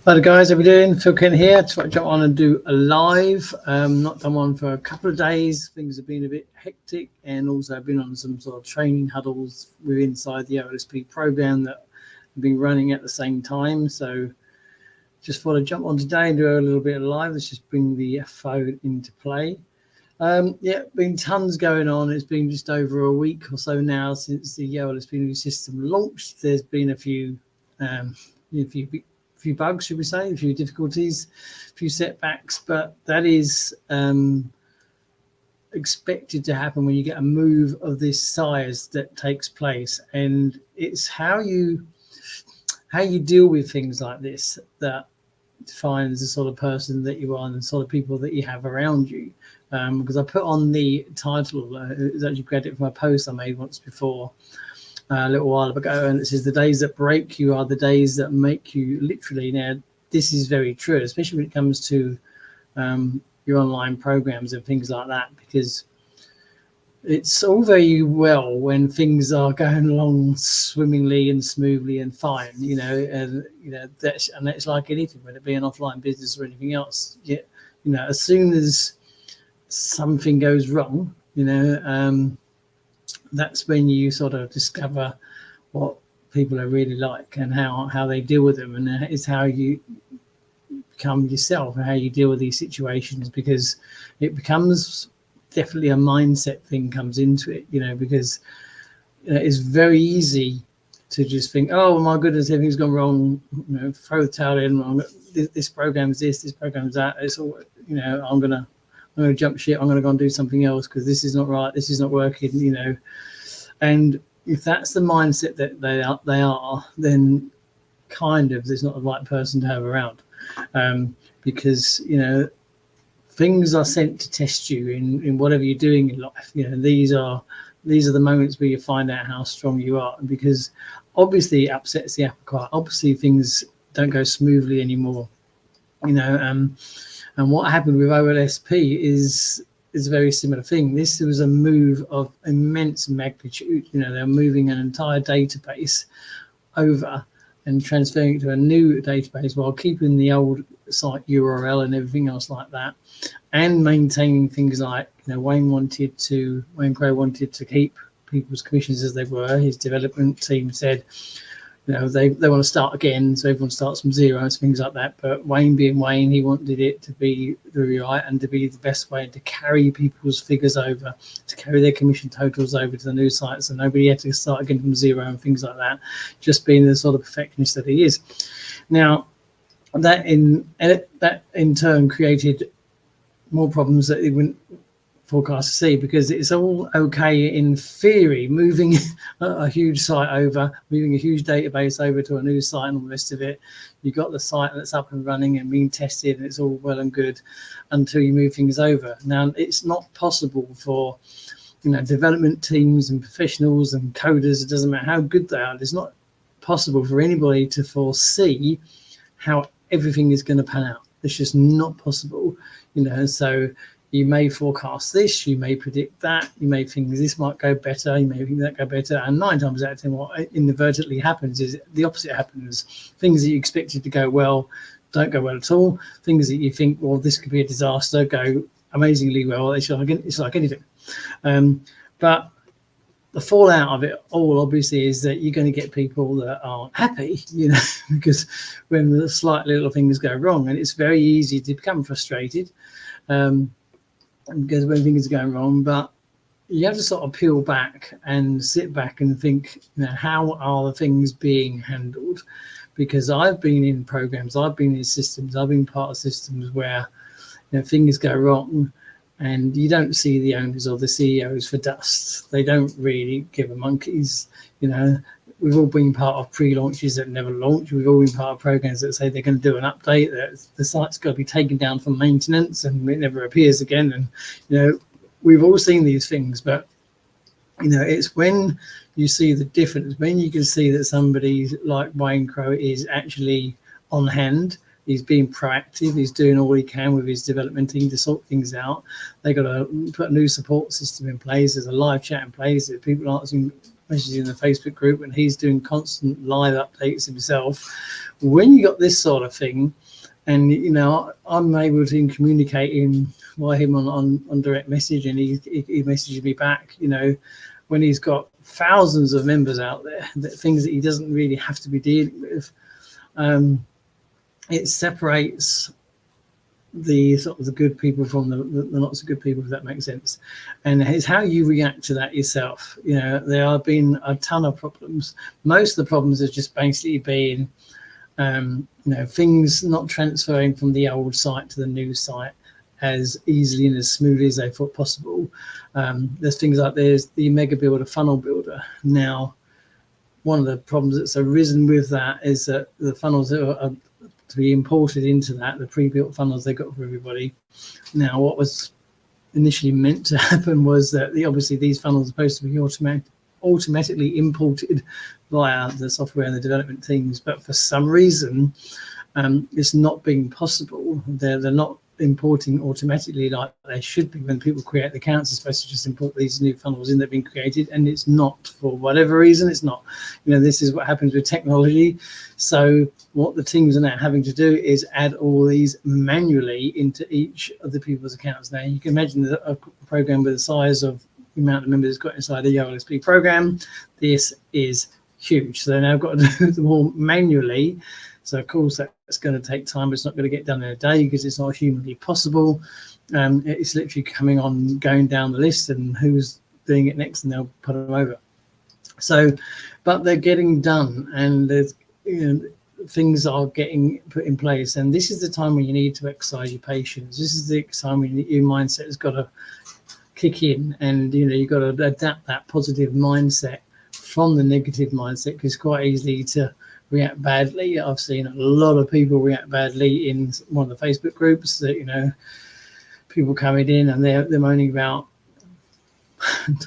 Hi guys, how we doing? Phil Kent here. Just want to jump on and do a live. Not done one for a couple of days. Things have been a bit hectic, and also I've been on some sort of training huddles with inside the OLSP program that have been running at the same time. So just thought I'd jump on today and do a little bit of live. Let's just bring the phone into play. Yeah, been tons going on. It's been just over a week or so now since the OLSP new system launched. There's been a few bugs, should we say, a few difficulties, a few setbacks, but that is expected to happen when you get a move of this size that takes place. And it's how you deal with things like this that defines the sort of person that you are and the sort of people that you have around you. Because I put on the title, it's actually credit from a post I made once before, a little while ago, and it says the days that break you are the days that make you, literally. Now this is very true, especially when it comes to your online programs and things like that, because it's all very well when things are going along swimmingly and smoothly and fine, and that's like anything, whether it be an offline business or anything else. As soon as something goes wrong, that's when you sort of discover what people are really like and how they deal with them, and it's how you become yourself and how you deal with these situations, because it becomes definitely a mindset thing comes into it, because it's very easy to just think, oh my goodness, everything's gone wrong, throw the towel in, this program's this program's that, it's all, I'm gonna jump ship, I'm gonna go and do something else because this is not right, this is not working, and if that's the mindset that they are, then kind of there's not the right person to have around, because things are sent to test you in whatever you're doing in life. These are the moments where you find out how strong you are, because obviously it upsets the apple cart. Obviously things don't go smoothly anymore, and what happened with OLSP is a very similar thing. This was a move of immense magnitude. They're moving an entire database over and transferring it to a new database while keeping the old site URL and everything else like that, and maintaining things like, Wayne Crowe wanted to keep people's commissions as they were. His development team said, they want to start again, so everyone starts from zero and things like that. But Wayne, being Wayne, he wanted it to be the right and to be the best way to carry people's figures over, to carry their commission totals over to the new site, so nobody had to start again from zero and things like that, just being the sort of perfectionist that he is. Now, that in turn created more problems that he wouldn't forecast to see, because it's all okay in theory, moving a huge site over, moving a huge database over to a new site and all the rest of it. You've got the site that's up and running and being tested, and it's all well and good until you move things over. Now, it's not possible for development teams and professionals and coders, it doesn't matter how good they are, it's not possible for anybody to foresee how everything is going to pan out. It's just not possible, so you may forecast this, you may predict that, you may think this might go better, you may think that go better, and 9 times out of 10 what inadvertently happens is the opposite happens. Things that you expected to go well don't go well at all. Things that you think, well, this could be a disaster, go amazingly well. It's like anything. But the fallout of it all, obviously, is that you're going to get people that aren't happy, because when the slight little things go wrong, and it's very easy to become frustrated, because when things are going wrong. But you have to sort of peel back and sit back and think, how are the things being handled? Because I've been in programs, I've been in systems, I've been part of systems where things go wrong, and you don't see the owners or the CEOs for dust. They don't really give a monkeys. We've all been part of pre-launches that never launch. We've all been part of programs that say they're going to do an update, that the site's got to be taken down from maintenance and it never appears again. And, we've all seen these things, but, it's when you see the difference, when you can see that somebody like Wayne Crowe is actually on hand, he's being proactive, he's doing all he can with his development team to sort things out. They got to put a new support system in place, there's a live chat in place, that people asking messages in the Facebook group, and he's doing constant live updates himself. When you got this sort of thing, and you know, I'm able to communicate via him on direct message, and he messages me back. You know, when he's got thousands of members out there, things that he doesn't really have to be dealing with, it separates the sort of the good people from the not so good people, if that makes sense. And it's how you react to that yourself. You know, there have been a ton of problems. Most of the problems have just basically been you know, things not transferring from the old site to the new site as easily and as smoothly as they thought possible. There's things like there's the Mega Builder funnel builder. Now, one of the problems that's arisen with that is that the funnels that are to be imported into that, the pre-built funnels they got for everybody. Now, what was initially meant to happen was that obviously these funnels are supposed to be automatically imported via the software and the development teams, but for some reason it's not being possible. They're not importing automatically like they should be. When people create the accounts, they're supposed to just import these new funnels in that have been created, and it's not, for whatever reason. It's not. You know, this is what happens with technology. So what the teams are now having to do is add all these manually into each of the people's accounts. Now you can imagine that a program with the size of the amount of members it's got inside the OLSP program, this is huge. So they've now got to do them all manually. So of course that's going to take time. It's not going to get done in a day because it's not humanly possible. It's literally going down the list, and who's doing it next, and they'll put them over. So, but they're getting done, and there's, you know, things are getting put in place. And this is the time when you need to exercise your patience. This is the time when your mindset has got to kick in, and you know, you've got to adapt that positive mindset from the negative mindset, because quite easily to react badly. I've seen a lot of people react badly in one of the Facebook groups that, you know, people coming in and they're moaning about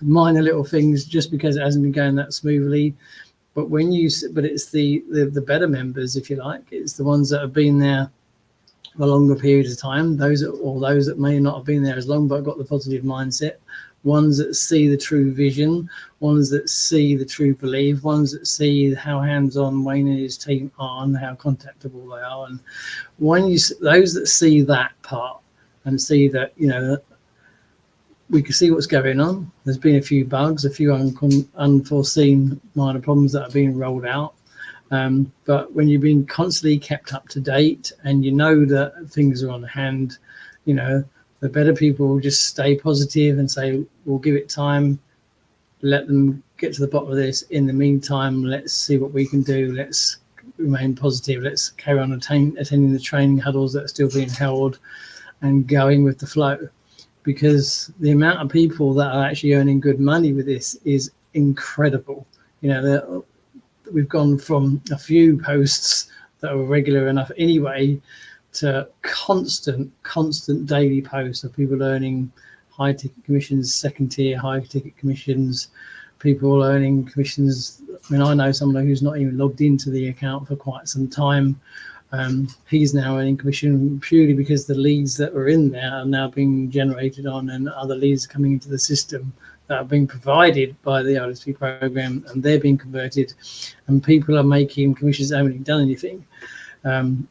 minor little things just because it hasn't been going that smoothly. But it's the better members, if you like, it's the ones that have been there for a longer period of time, those that may not have been there as long but got the positive mindset, ones that see the true vision, ones that see the true belief, ones that see how hands-on Wayne and his team are and how contactable they are. And those that see that part and see that, you know, we can see what's going on. There's been a few bugs, a few unforeseen minor problems that are being rolled out. But when you've been constantly kept up to date and you know that things are on hand, you know, the better people will just stay positive and say, we'll give it time, let them get to the bottom of this. In the meantime, let's see what we can do. Let's remain positive. Let's carry on attending the training huddles that are still being held and going with the flow. Because the amount of people that are actually earning good money with this is incredible. You know, we've gone from a few posts that were regular enough anyway to constant daily posts of people earning high ticket commissions, second tier high ticket commissions, people earning commissions. I mean, I know someone who's not even logged into the account for quite some time. He's now earning commission purely because the leads that were in there are now being generated on, and other leads coming into the system that are being provided by the OLSP program, and they're being converted, and people are making commissions that haven't even done anything.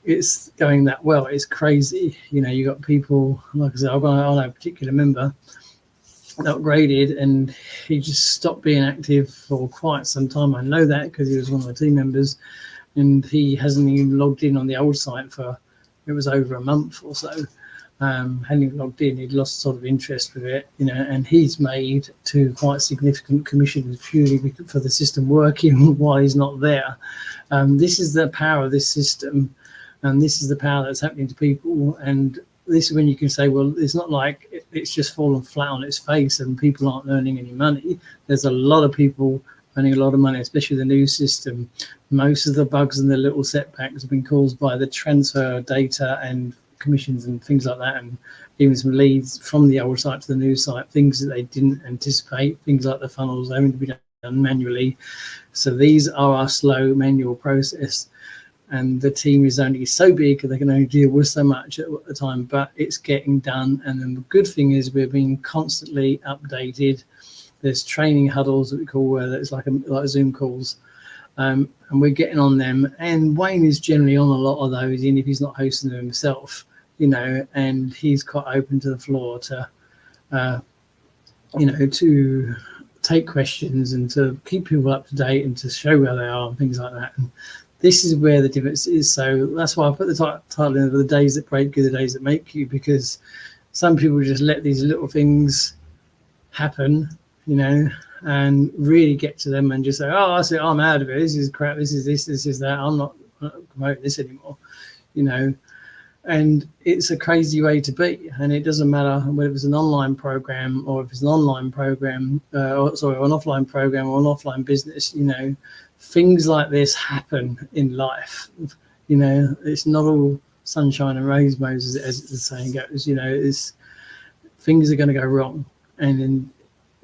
It's going that well. It's crazy. You know, you got people, like I said, I know a particular member upgraded and he just stopped being active for quite some time. I know that because he was one of my team members, and he hasn't even logged in on the old site for, it was over a month or so. Hadn't even logged in, he'd lost sort of interest with it, you know, and he's made two quite significant commissions purely for the system working while he's not there. This is the power of this system, and this is the power that's happening to people. And this is when you can say, well, it's not like it's just fallen flat on its face and people aren't earning any money. There's a lot of people earning a lot of money, especially the new system. Most of the bugs and the little setbacks have been caused by the transfer of data and commissions and things like that, and even some leads from the old site to the new site, things that they didn't anticipate, things like the funnels having to be done manually. So these are a slow manual process, and the team is only so big they can only deal with so much at a time, but it's getting done. And then the good thing is we're being constantly updated. there's training huddles that we call, where it's like Zoom calls, and we're getting on them. And Wayne is generally on a lot of those, even if he's not hosting them himself, you know, and he's quite open to the floor to, you know, to take questions and to keep people up to date and to show where they are and things like that. And this is where the difference is. So that's why I put the title in, the days that break you, the days that make you, because some people just let these little things happen, you know, and really get to them and just say, oh, I see, I'm out of it. This is crap. This is this, this is that. I'm not promoting this anymore, you know. And it's a crazy way to be. And it doesn't matter whether it's an online program or if it's an online program, or an offline program or an offline business, you know, things like this happen in life. You know, it's not all sunshine and rainbows, as the saying goes. You know, things are going to go wrong. And then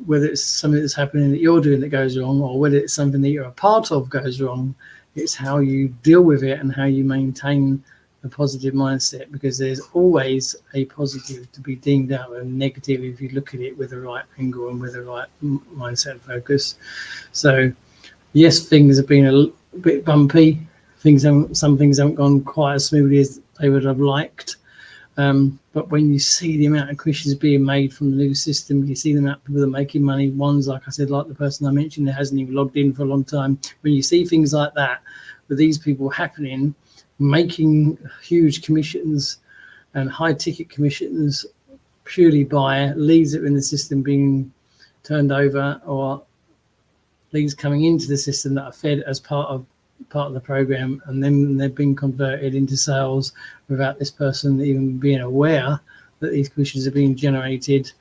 whether it's something that's happening that you're doing that goes wrong, or whether it's something that you're a part of goes wrong, it's how you deal with it and how you maintain a positive mindset, because there's always a positive to be deemed out of a negative if you look at it with the right angle and with the right mindset and focus. So yes, things have been a bit bumpy. Some things haven't gone quite as smoothly as they would have liked. But when you see the amount of questions being made from the new system, you see the amount of people that are making money. One's, like I said, like the person I mentioned that hasn't even logged in for a long time. When you see things like that, with these people happening, making huge commissions and high ticket commissions purely by leads that are in the system being turned over, or leads coming into the system that are fed as part of the program, and then they've been converted into sales without this person even being aware that these commissions are being generated.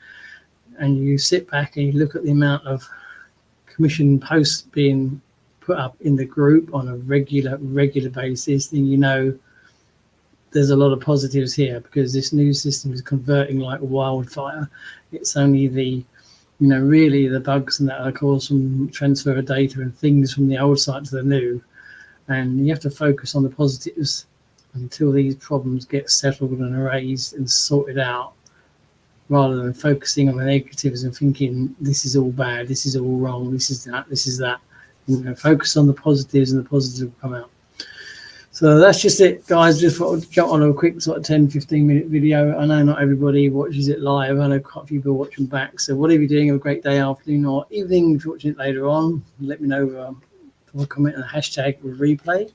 And you sit back and you look at the amount of commission posts being put up in the group on a regular basis, then you know there's a lot of positives here, because this new system is converting like wildfire. It's only the, you know, really the bugs and that are caused from transfer of data and things from the old site to the new. And you have to focus on the positives until these problems get settled and erased and sorted out, rather than focusing on the negatives and thinking this is all bad, this is all wrong, this is that, this is that. You know, focus on the positives, and the positives will come out. So that's just it, guys. Just thought I'd jump on a quick sort of 10-15 minute video. I know not everybody watches it live. I know quite a few people watching back. So whatever you're doing, have a great day, afternoon or evening. If you're watching it later on, let me know, or comment on the hashtag replay.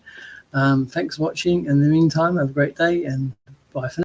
Thanks for watching. In the meantime, have a great day, and bye for now.